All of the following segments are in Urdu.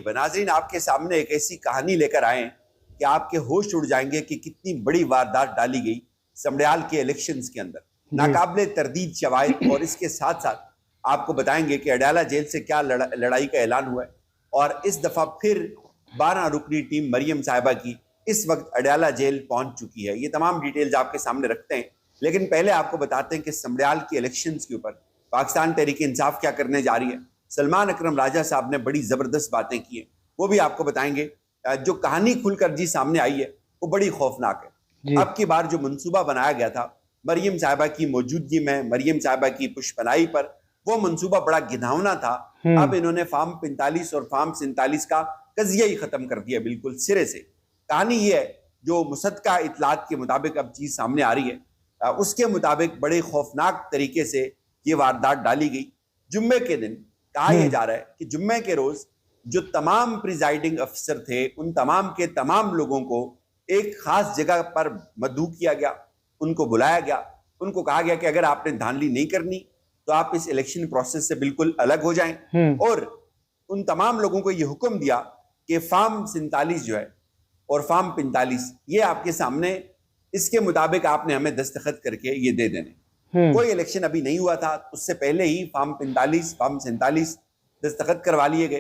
قریب ہے۔ ناظرین، آپ کے سامنے ایک ایسی کہانی لے کر آئے ہیں کہ آپ کے ہوش اڑ جائیں گے کہ کتنی بڑی واردات ڈالی گئی سمڑیال کے الیکشنز کے اندر، ناقابل تردید شواہد، اور اس کے ساتھ ساتھ آپ کو بتائیں گے کہ اڈیالہ جیل سے کیا لڑائی کا اعلان ہوا ہے، اور اس دفعہ پھر 12 رکنی ٹیم مریم صاحبہ کی اس وقت اڈیالہ جیل پہنچ چکی ہے۔ یہ تمام ڈیٹیلز آپ کے سامنے رکھتے ہیں، لیکن پہلے آپ کو بتاتے ہیں کہ سمڑیال کی الیکشنز کے اوپر پاکستان تحریک انصاف کیا کرنے جا رہی ہے۔ سلمان اکرم راجہ صاحب نے بڑی زبردست باتیں کی ہیں، وہ بھی آپ کو بتائیں گے۔ جو کہانی کھل کر جی سامنے آئی ہے وہ بڑی خوفناک ہے۔ اب کی بار جو منصوبہ بنایا گیا تھا مریم صاحبہ کی موجودگی میں، مریم صاحبہ کی پشپنائی پر، وہ منصوبہ بڑا گھناؤنا تھا۔ اب انہوں نے فارم 45 اور فارم 47 کا قضیہ ہی ختم کر دیا بالکل سرے سے۔ کہانی یہ ہے، جو مصدقہ اطلاعات کے مطابق اب چیز سامنے آ رہی ہے، اس کے مطابق بڑے خوفناک طریقے سے یہ واردات ڈالی گئی۔ جمعے کے دن کہا یہ جا رہا ہے کہ جمعے کے روز جو تمام پریزائڈنگ افسر تھے ان تمام کے تمام لوگوں کو ایک خاص جگہ پر مدعو کیا گیا، ان کو بلایا گیا، ان کو کہا گیا کہ اگر آپ نے دھاندلی نہیں کرنی تو آپ اس الیکشن پروسیس سے بالکل الگ ہو جائیں، اور ان تمام لوگوں کو یہ حکم دیا کہ فارم 47 جو ہے اور فارم 45 یہ آپ کے سامنے، اس کے مطابق آپ نے ہمیں دستخط کر کے یہ دے دینے۔ کوئی الیکشن ابھی نہیں ہوا تھا، اس سے پہلے ہی فارم 45 فارم 47 دستخط کروا لیے گئے،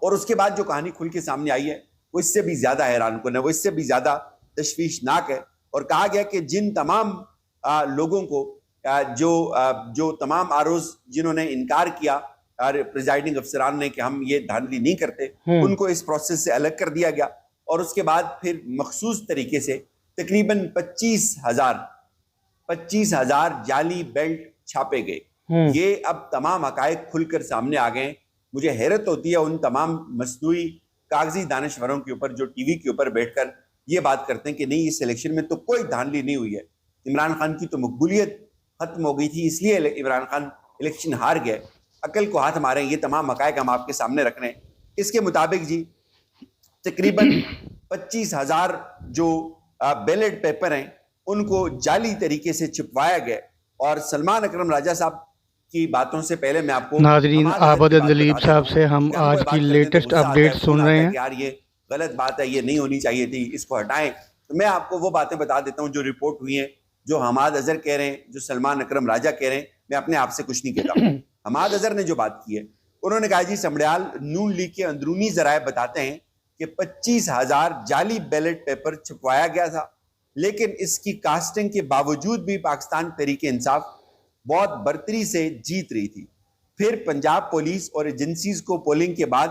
اور اس کے بعد جو کہانی کھل کے سامنے آئی ہے وہ اس سے بھی زیادہ حیران کن ہے، وہ اس سے بھی زیادہ تشویشناک ہے۔ اور کہا گیا کہ جن تمام لوگوں کو جو تمام آروز جنہوں نے انکار کیا پریزائڈنگ افسران نے کہ ہم یہ دھاندلی نہیں کرتے، ان کو اس پروسیس سے الگ کر دیا گیا، اور اس کے بعد پھر مخصوص طریقے سے تقریباً 25,000 جعلی بیلٹ چھاپے گئے۔ یہ اب تمام حقائق کھل کر سامنے آ گئے۔ مجھے حیرت ہوتی ہے ان تمام مصنوعی کاغذی دانشوروں کے اوپر جو ٹی وی کے اوپر بیٹھ کر یہ بات کرتے ہیں کہ نہیں اس الیکشن میں تو کوئی دھاندلی نہیں ہوئی ہے، عمران خان کی تو مقبولیت ختم ہو گئی تھی اس لیے عمران خان الیکشن ہار گئے۔ عقل کو ہاتھ ماریں، یہ تمام حقائق ہم آپ کے سامنے رکھ رہے ہیں۔ اس کے مطابق جی تقریباً 25,000 جو بیلٹ پیپر ہیں ان کو جعلی طریقے سے چھپوایا گیا، اور سلمان اکرم راجہ صاحب کی باتوں سے پہلے میں آپ کو ناظرین عابد اندلیب صاحب سے ہم آج کی لیٹسٹ اپڈیٹ سن رہے ہیں۔ یار یہ غلط بات ہے، یہ نہیں ہونی چاہیے تھی، اس کو ہٹائیں۔ تو میں آپ کو وہ باتیں بتا دیتا ہوں جو رپورٹ ہوئی ہیں، جو حماد اظہر کہہ رہے ہیں، جو سلمان اکرم راجہ کہہ رہے ہیں۔ میں اپنے آپ سے کچھ نہیں کہتا ہوں۔ حماد اظہر نے جو بات کی ہے، انہوں نے کہا جی سمڑیال نون لیگ کے اندرونی ذرائع بتاتے ہیں کہ 25,000 جعلی بیلٹ پیپر چھپوایا گیا تھا، لیکن اس کی کاسٹنگ کے باوجود بھی پاکستان تحریک انصاف بہت برتری سے جیت رہی تھی۔ پھر پنجاب پولیس اور ایجنسیز کو پولنگ کے بعد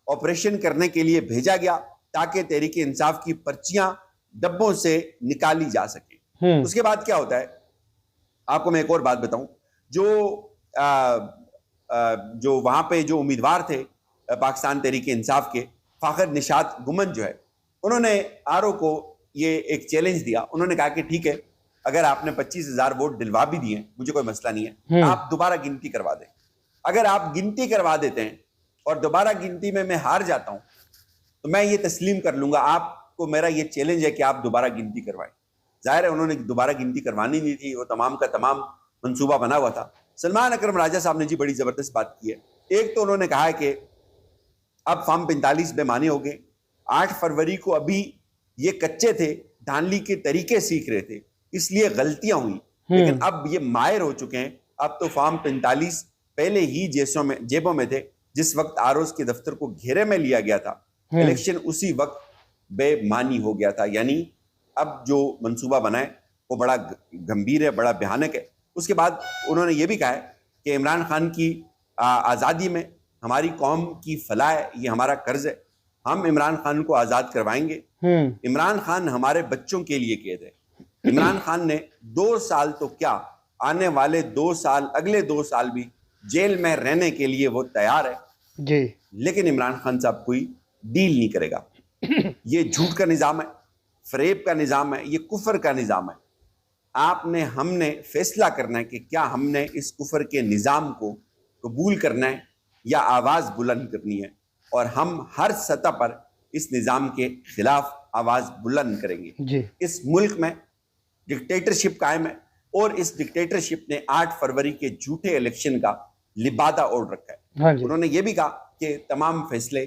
آپریشن کرنے کے لیے بھیجا گیا تاکہ تحریک انصاف کی پرچیاں ڈبوں سے نکالی جا سکیں۔ اس کے بعد کیا ہوتا ہے آپ کو میں ایک اور بات بتاؤں، جو وہاں پہ جو امیدوار تھے پاکستان تحریک انصاف کے، فاخر نشاط گمن جو ہے، انہوں نے آرو کو یہ ایک چیلنج دیا۔ انہوں نے کہا کہ ٹھیک ہے اگر آپ نے 25,000 ووٹ دلوا بھی دیے، مجھے کوئی مسئلہ نہیں ہے، آپ دوبارہ گنتی کروا دیں۔ اگر آپ گنتی کروا دیتے ہیں اور دوبارہ گنتی میں ہار جاتا ہوں تو میں یہ تسلیم کر لوں گا، آپ کو میرا یہ چیلنج ہے کہ آپ دوبارہ گنتی کروائیں۔ ظاہر ہے انہوں نے دوبارہ گنتی کروانی نہیں تھی، وہ تمام کا تمام منصوبہ بنا ہوا تھا۔ سلمان اکرم راجہ صاحب نے جی بڑی زبردست بات کی ہے۔ ایک تو انہوں نے کہا ہے کہ اب فارم 45 بے معنی ہو گئے، 8 فروری کو ابھی یہ کچے تھے، دھاندلی کے طریقے سیکھ رہے تھے، اس لیے غلطیاں ہوئی، لیکن اب یہ ماہر ہو چکے ہیں۔ اب تو فارم 45 پہلے ہی جیبوں میں تھے جس وقت آروز کے دفتر کو گھیرے میں لیا گیا تھا، الیکشن اسی وقت بے معنی ہو گیا تھا۔ یعنی اب جو منصوبہ بنا ہے وہ بڑا گمبھیر ہے، بڑا بھیانک ہے۔ اس کے بعد انہوں نے یہ بھی کہا ہے کہ عمران خان کی آزادی میں ہماری قوم کی فلاح ہے، یہ ہمارا قرض ہے، ہم عمران خان کو آزاد کروائیں گے۔ عمران خان ہمارے بچوں کے لیے قید ہے۔ عمران خان نے 2 سال تو کیا، آنے والے 2 سال، اگلے 2 سال بھی جیل میں رہنے کے لیے وہ تیار ہے جی، لیکن عمران خان صاحب کوئی ڈیل نہیں کرے گا۔ یہ جھوٹ کا نظام ہے، فریب کا نظام ہے، یہ کفر کا نظام ہے۔ ہم نے فیصلہ کرنا ہے کہ کیا ہم نے اس کفر کے نظام کو قبول کرنا ہے یا آواز بلند کرنی ہے، اور ہم ہر سطح پر اس نظام کے خلاف آواز بلند کریں گے۔ جی، اس ملک میں ڈکٹیٹرشپ قائم ہے، اور اس ڈکٹیٹرشپ نے 8 فروری کے جھوٹے الیکشن کا لبادہ اوڑھ رکھا ہے۔ ہاں جی، انہوں نے یہ بھی کہا کہ تمام فیصلے